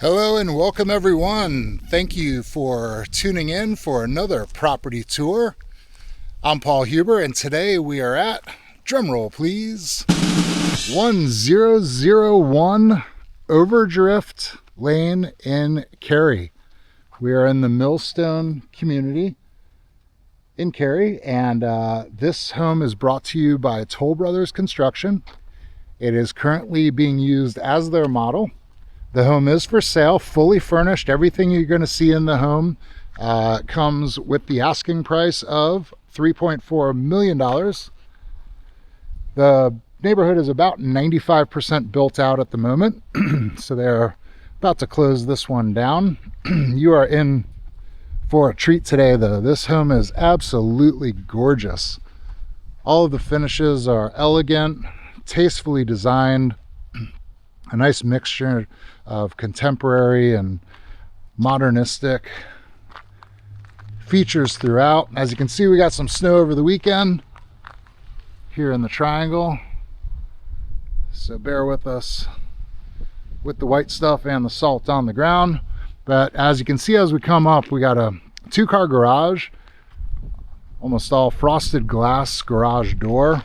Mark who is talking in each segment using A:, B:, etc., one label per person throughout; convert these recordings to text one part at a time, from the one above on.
A: Hello and welcome everyone. Thank you for tuning in for another property tour. I'm Paul Huber and today we are at, drumroll please, 1001 Overdrift Lane in Cary. We are in the Millstone community in Cary, and this home is brought to you by Toll Brothers Construction. It is currently being used as their model. The home is for sale, fully furnished. Everything you're going to see in the home comes with the asking price of $3.4 million. The neighborhood is about 95% built out at the moment, so they're about to close this one down. You are in for a treat today, though. This home is absolutely gorgeous. All of the finishes are elegant, tastefully designed, a nice mixture of contemporary and modernistic features throughout. As you can see, we got some snow over the weekend here in the triangle, so bear with us with the white stuff and the salt on the ground. But as you can see, as we come up, we got a two-car garage, almost all frosted glass garage door.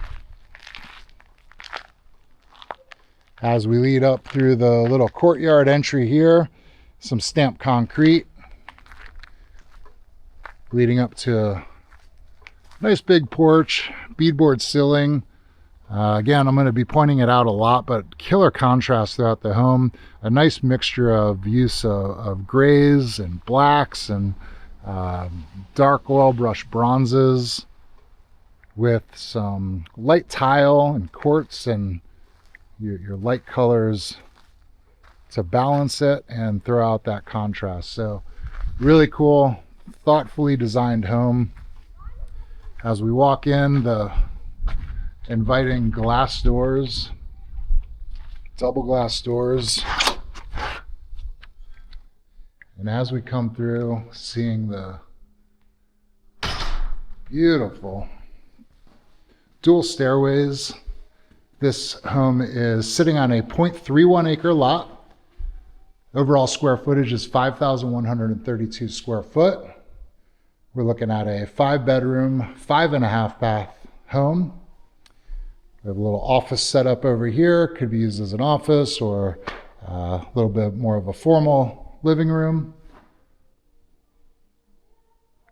A: As we lead up through the little courtyard entry here, some stamped concrete leading up to a nice big porch, beadboard ceiling. Again, I'm going to be pointing it out a lot, but killer contrast throughout the home. A nice mixture of use of grays and blacks and dark oil brush bronzes with some light tile and quartz and your light colors to balance it and throw out that contrast. So really cool, thoughtfully designed home. As we walk in, the inviting glass doors, double glass doors, and as we come through, seeing the beautiful dual stairways. This home is sitting on a 0.31 acre lot. Overall square footage is 5,132 square foot. We're looking at a 5-bedroom, 5.5 bath home. We have a little office set up over here. Could be used as an office or a little bit more of a formal living room.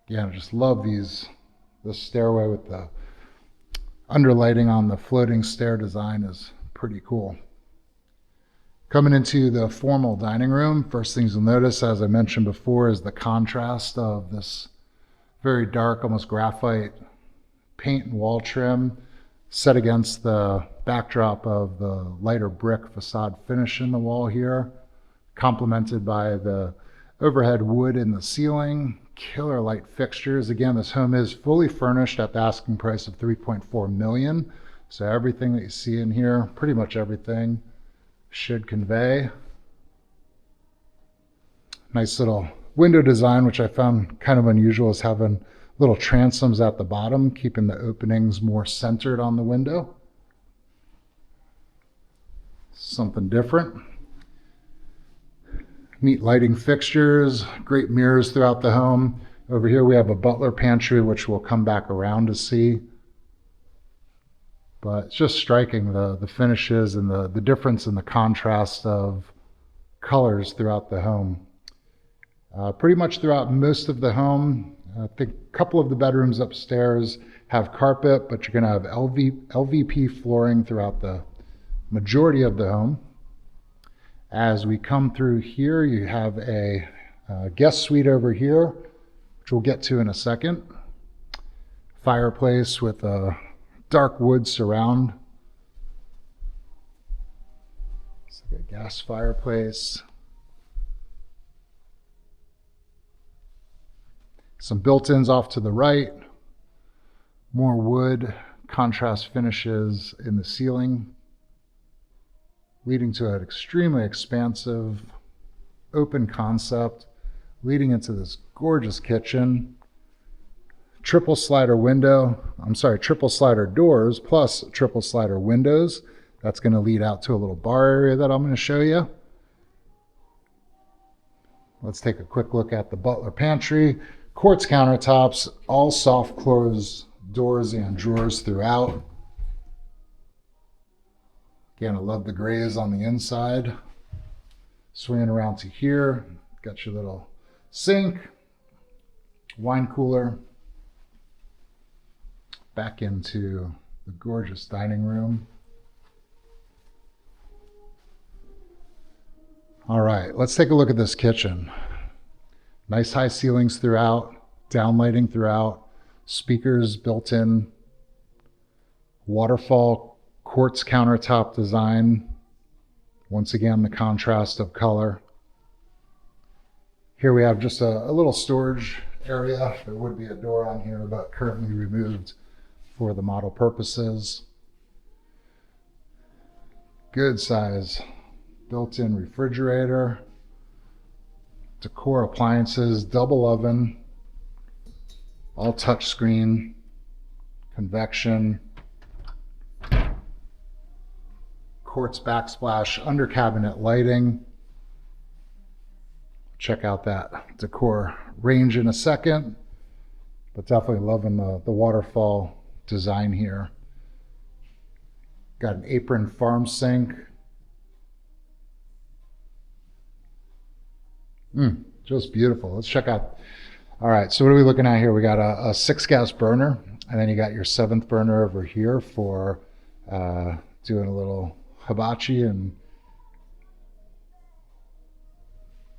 A: Again, I just love this stairway with the underlighting on the floating stair design is pretty cool. Coming into the formal dining room, first things you'll notice, as I mentioned before, is the contrast of this very dark, almost graphite paint and wall trim set against the backdrop of the lighter brick facade finish in the wall here, complemented by the overhead wood in the ceiling. Killer light fixtures. Again, this home is fully furnished at the asking price of $3.4 million. So everything that you see in here, pretty much everything, should convey. Nice little window design, which I found kind of unusual, is having little transoms at the bottom, keeping the openings more centered on the window. Something different. Neat lighting fixtures, great mirrors throughout the home. Over here we have a butler pantry, which we'll come back around to see. But it's just striking, the finishes and the difference in the contrast of colors throughout the home. Pretty much throughout most of the home, I think a couple of the bedrooms upstairs have carpet, but you're going to have LVP flooring throughout the majority of the home. As we come through here, you have a guest suite over here, which we'll get to in a second. Fireplace with a dark wood surround. It's like a gas fireplace. Some built-ins off to the right. More wood, contrast finishes in the ceiling, leading to an extremely expansive, open concept, leading into this gorgeous kitchen. Triple slider doors plus triple slider windows. That's going to lead out to a little bar area that I'm going to show you. Let's take a quick look at the butler pantry. Quartz countertops, all soft close doors and drawers throughout. Again, I love the grays on the inside. Swinging around to here, got your little sink, wine cooler. Back into the gorgeous dining room. All right, let's take a look at this kitchen. Nice high ceilings throughout, downlighting throughout, speakers built in, waterfall quartz countertop design. Once again, the contrast of color. Here we have just a little storage area. There would be a door on here, but currently removed for the model purposes. Good size built-in refrigerator, decor appliances, double oven, all touch screen, convection, quartz backsplash, under cabinet lighting. Check out that decor range in a second, but definitely loving the waterfall design here. Got an apron farm sink. Just beautiful. Let's check out. All right, so what are we looking at here? We got a 6-gas burner, and then you got your 7th burner over here for doing a little hibachi. And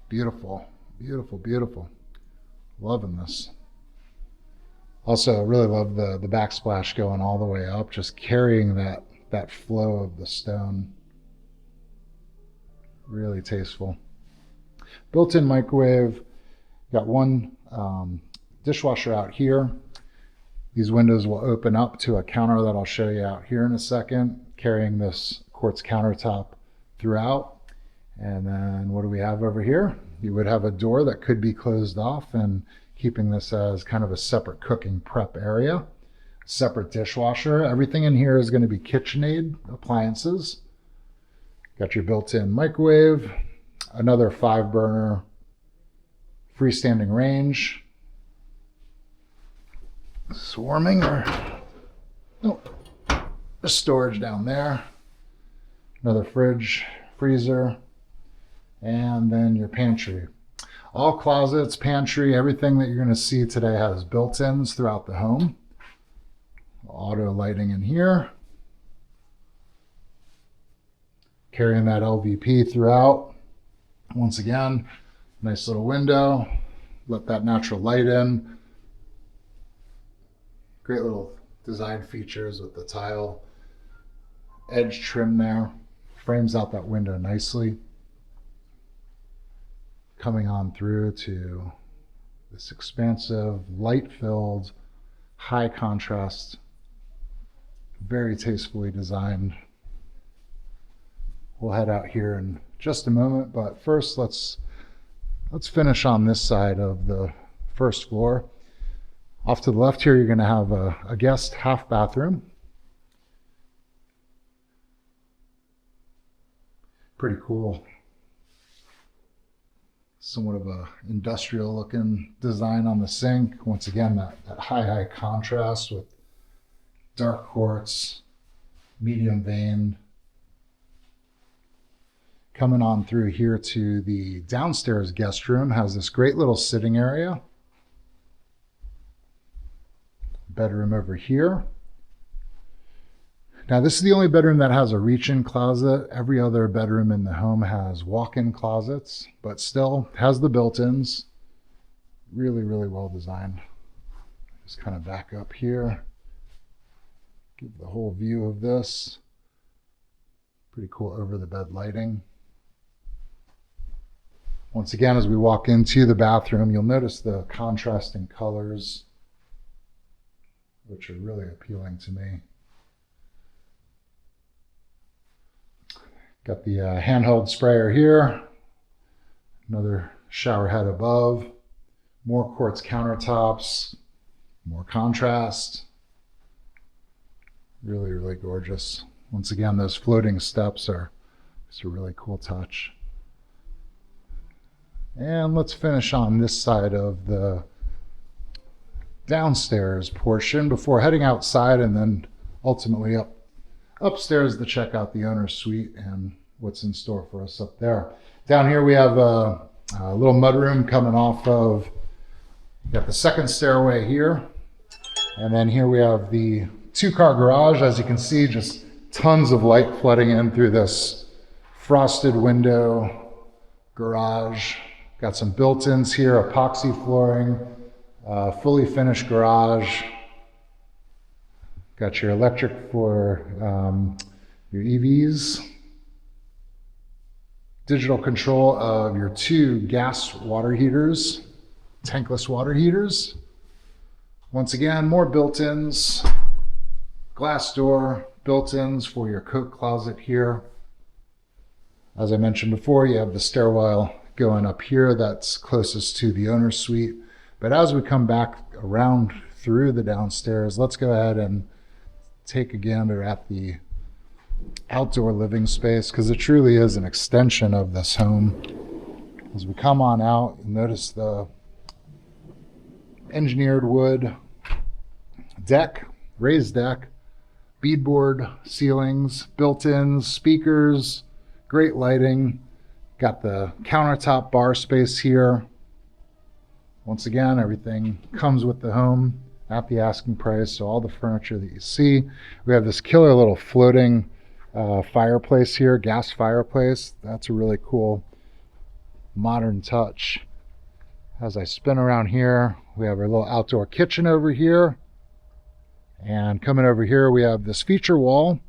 A: beautiful, beautiful, beautiful. Loving this. Also, really love the backsplash going all the way up, just carrying that flow of the stone. Really tasteful. Built-in microwave. Got one dishwasher out here. These windows will open up to a counter that I'll show you out here in a second, carrying this quartz countertop throughout. And then what do we have over here? You would have a door that could be closed off, and keeping this as kind of a separate cooking prep area. Separate dishwasher. Everything in here is going to be KitchenAid appliances. Got your built-in microwave, another 5-burner freestanding range. Swarming or nope. There's storage down there. Another fridge, freezer, and then your pantry. All closets, pantry, everything that you're going to see today has built-ins throughout the home. Auto lighting in here. Carrying that LVP throughout. Once again, nice little window. Let that natural light in. Great little design features with the tile edge trim there. Frames out that window nicely. Coming on through to this expansive, light-filled, high contrast, very tastefully designed. We'll head out here in just a moment, but first let's finish on this side of the first floor. Off to the left here, you're going to have a guest half bathroom. Pretty cool. Somewhat of a industrial looking design on the sink. Once again, that high contrast with dark quartz, medium veined. Coming on through here to the downstairs guest room, has this great little sitting area. Bedroom over here. Now this is the only bedroom that has a reach-in closet. Every other bedroom in the home has walk-in closets, but still has the built-ins. Really, really well designed. Just kind of back up here. Give the whole view of this. Pretty cool over the bed lighting. Once again, as we walk into the bathroom, you'll notice the contrasting colors, which are really appealing to me. Got the handheld sprayer here. Another shower head above. More quartz countertops. More contrast. Really, really gorgeous. Once again, those floating steps are just a really cool touch. And let's finish on this side of the downstairs portion before heading outside and then ultimately upstairs to check out the owner's suite and what's in store for us up there. Down here we have a little mudroom coming off of, got the second stairway here. And then here we have the 2-car garage. As you can see, just tons of light flooding in through this frosted window garage. Got some built-ins here, epoxy flooring, fully finished garage. Got your electric for your EVs. Digital control of your 2 gas water heaters, tankless water heaters. Once again, more built-ins, glass door, built-ins for your coat closet here. As I mentioned before, you have the stairwell going up here that's closest to the owner's suite. But as we come back around through the downstairs, let's go ahead and take a gander at the outdoor living space, because it truly is an extension of this home. As we come on out, you'll notice the engineered wood deck, raised deck, beadboard ceilings, built-ins, speakers, great lighting. Got the countertop bar space here. Once again, everything comes with the home at the asking price. So all the furniture that you see. We have this killer little floating fireplace here, gas fireplace. That's a really cool modern touch. As I spin around here, we have our little outdoor kitchen over here. And coming over here, we have this feature wall,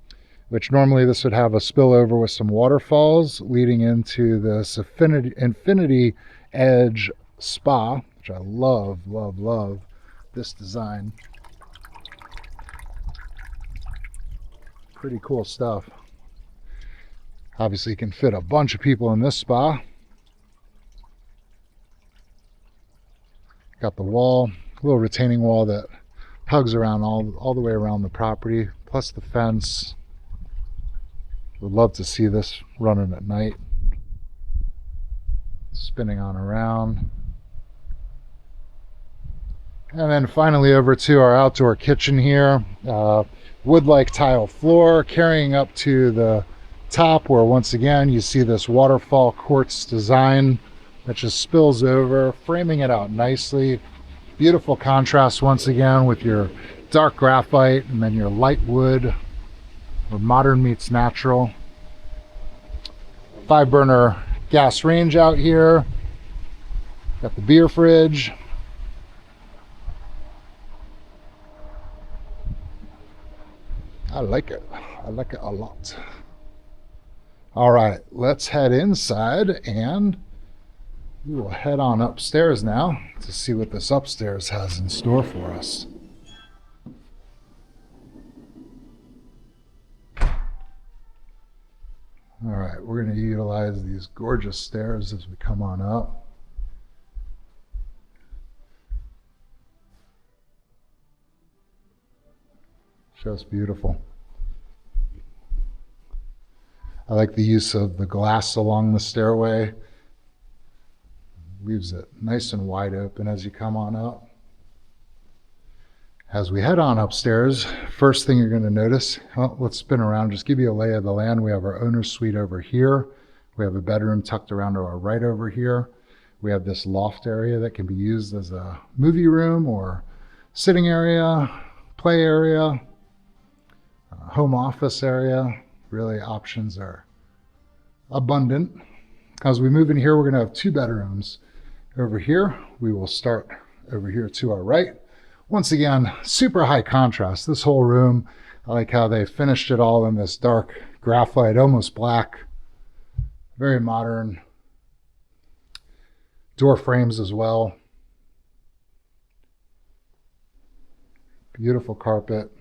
A: which normally this would have a spillover with some waterfalls leading into this infinity edge spa, which I love, love, love this design. Pretty cool stuff. Obviously, you can fit a bunch of people in this spa. Got the wall, a little retaining wall that hugs around all the way around the property, plus the fence. Would love to see this running at night. Spinning on around. And then finally over to our outdoor kitchen here. Wood-like tile floor carrying up to the top, where once again you see this waterfall quartz design that just spills over, framing it out nicely. Beautiful contrast once again with your dark graphite and then your light wood, where modern meets natural. 5-burner gas range out here. Got the beer fridge. I like it. I like it a lot. All right, let's head inside and we will head on upstairs now to see what this upstairs has in store for us. All right, we're going to utilize these gorgeous stairs as we come on up. Just beautiful. I like the use of the glass along the stairway. Leaves it nice and wide open as you come on up. As we head on upstairs, first thing you're going to notice, well, let's spin around, just give you a lay of the land. We have our owner's suite over here. We have a bedroom tucked around to our right over here. We have this loft area that can be used as a movie room or sitting area, play area, home office area. Really, options are abundant. As we move in here, we're going to have 2 bedrooms. Over here, we will start over here to our right. Once again, super high contrast. This whole room, I like how they finished it all in this dark graphite, almost black. Very modern. Door frames as well. Beautiful carpet.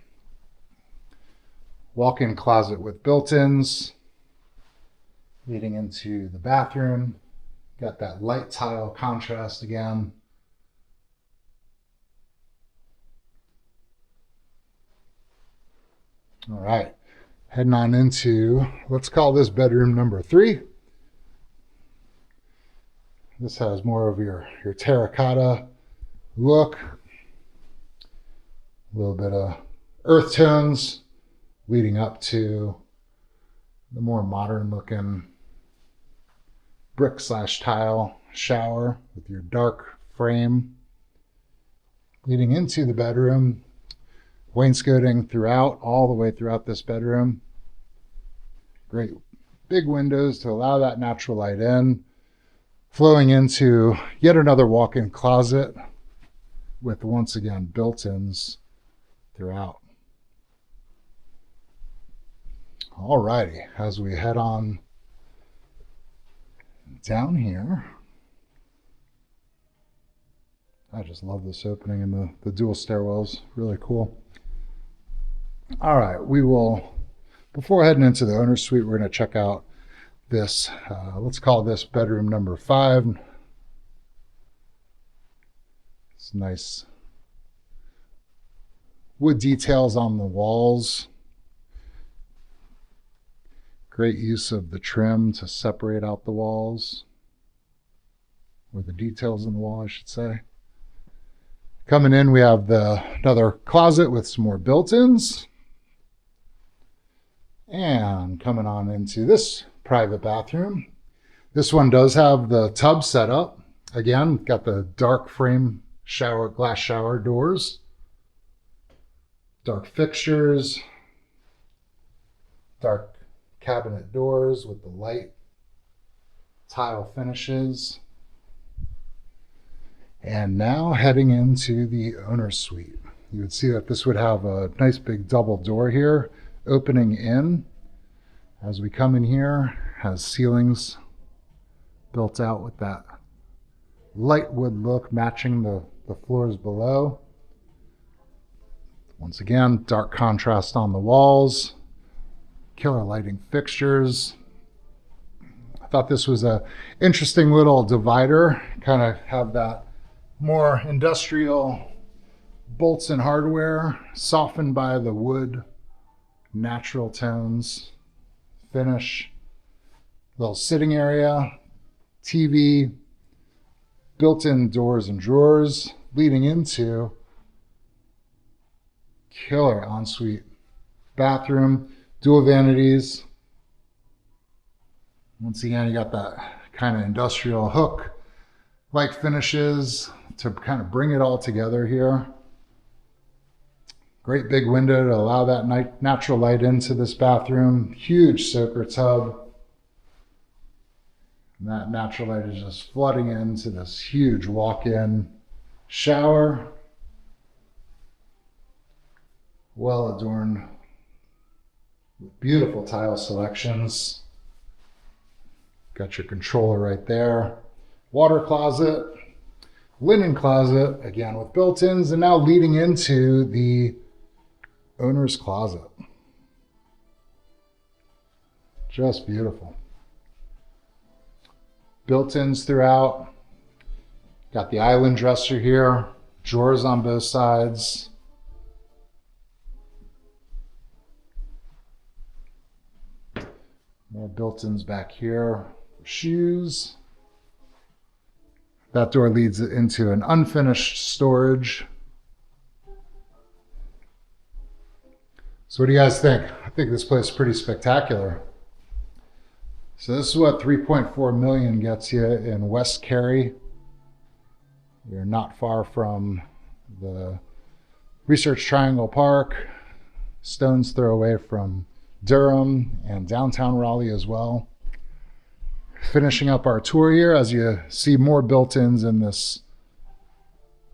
A: Walk-in closet with built-ins. Leading into the bathroom. Got that light tile contrast again. All right, heading on into, let's call this bedroom number 3. This has more of your terracotta look. A little bit of earth tones leading up to the more modern looking brick / tile shower with your dark frame leading into the bedroom. Wainscoting throughout, all the way throughout this bedroom. Great big windows to allow that natural light in, flowing into yet another walk-in closet with, once again, built-ins throughout. Alrighty, as we head on down here, I just love this opening and the dual stairwells, really cool. All right, we will, before heading into the owner's suite, we're going to check out this, let's call this bedroom number 5. It's nice wood details on the walls. Great use of the trim to separate out the walls, or the details in the wall, I should say. Coming in, we have another closet with some more built-ins. And coming on into this private bathroom. This one does have the tub set up. Again, got the dark frame glass shower doors. Dark fixtures. Dark cabinet doors with the light tile finishes. And now heading into the owner's suite. You would see that this would have a nice big double door here opening in. As we come in here, has ceilings built out with that light wood look matching the floors below. Once again, dark contrast on the walls, killer lighting fixtures. I thought this was a interesting little divider, kind of have that more industrial bolts and hardware softened by the wood natural tones finish. Little sitting area, TV, built-in doors and drawers leading into killer ensuite bathroom, dual vanities. Once again, you got that kind of industrial hook like finishes to kind of bring it all together here. Great big window to allow that natural light into this bathroom. Huge soaker tub. And that natural light is just flooding into this huge walk-in shower. Well adorned with beautiful tile selections. Got your controller right there. Water closet, linen closet, again with built-ins, and now leading into the owner's closet. Just beautiful. Built-ins throughout. Got the island dresser here, drawers on both sides. More built-ins back here. Shoes. That door leads into an unfinished storage. So what do you guys think? I think this place is pretty spectacular. So this is what 3.4 million gets you in West Cary. We're not far from the Research Triangle Park, stone's throw away from Durham and downtown Raleigh as well. Finishing up our tour here, as you see more built-ins in this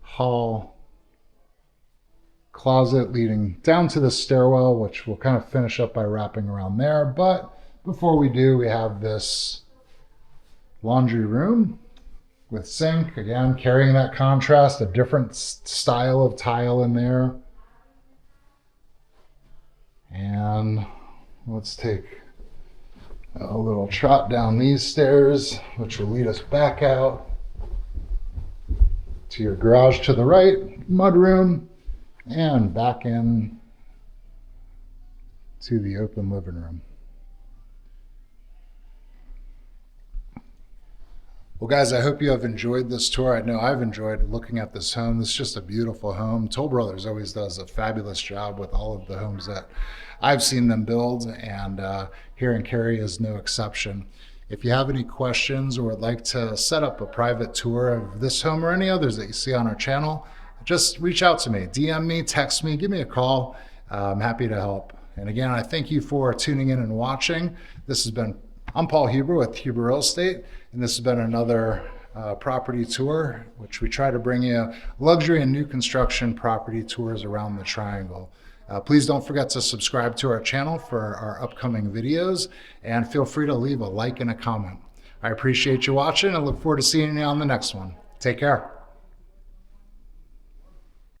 A: hall closet leading down to the stairwell, which we'll kind of finish up by wrapping around there. But before we do, we have this laundry room with sink, again carrying that contrast, a different style of tile in there. And let's take a little trot down these stairs, which will lead us back out to your garage to the right, mudroom, and back in to the open living room. Well, guys, I hope you have enjoyed this tour. I know I've enjoyed looking at this home. This is just a beautiful home. Toll Brothers always does a fabulous job with all of the homes that I've seen them build, and here in Cary is no exception. If you have any questions or would like to set up a private tour of this home or any others that you see on our channel, just reach out to me, DM me, text me, give me a call. I'm happy to help. And again, I thank you for tuning in and watching. I'm Paul Huber with Huber Real Estate, and this has been another property tour, which we try to bring you luxury and new construction property tours around the Triangle. Please don't forget to subscribe to our channel for our upcoming videos, and feel free to leave a like and a comment. I appreciate you watching and look forward to seeing you on the next one. Take care.